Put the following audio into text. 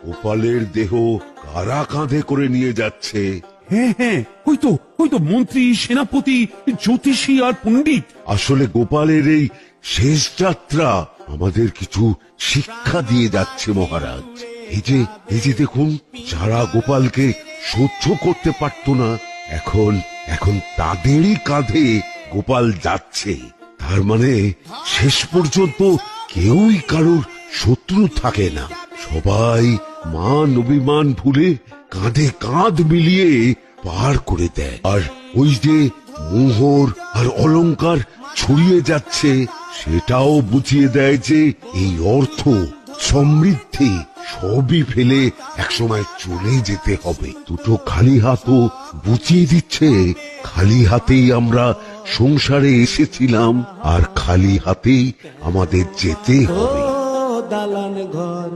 গোপালের দেহ কারা কাঁধে করে নিয়ে যাচ্ছে? হ্যাঁ হ্যাঁ, ওই তো মন্ত্রী, সেনাপতি, জ্যোতিষী আর পণ্ডিত। আসলে গোপালের এই শেষ যাত্রা আমাদের কিছু শিক্ষা দিয়ে যাচ্ছে মহারাজ। এই যে দেখুন, যারা গোপালকে সহ্য করতে পারত না, এখন তাদেরই কাঁধে গোপাল যাচ্ছে। তার মানে শেষ পর্যন্ত কেউই কারোর শত্রু থাকে না, সবাই মান অভিমান ভুলে কাঁধে কাঁধ মিলিয়ে পার করে দেয়। আর ওই যে মোহর আর অলংকার ছড়িয়ে যাচ্ছে, সেটাও বুঝিয়ে দেয় যে এই অর্থ, সমৃদ্ধি সবই ফেলে একসময় চলে যেতে হবে। দুটো খালি হাতও বুঝিয়ে দিচ্ছে খালি হাতেই আমরা সংসারে এসেছিলাম, আর খালি হাতেই আমাদের যেতে হবে। দালান ঘর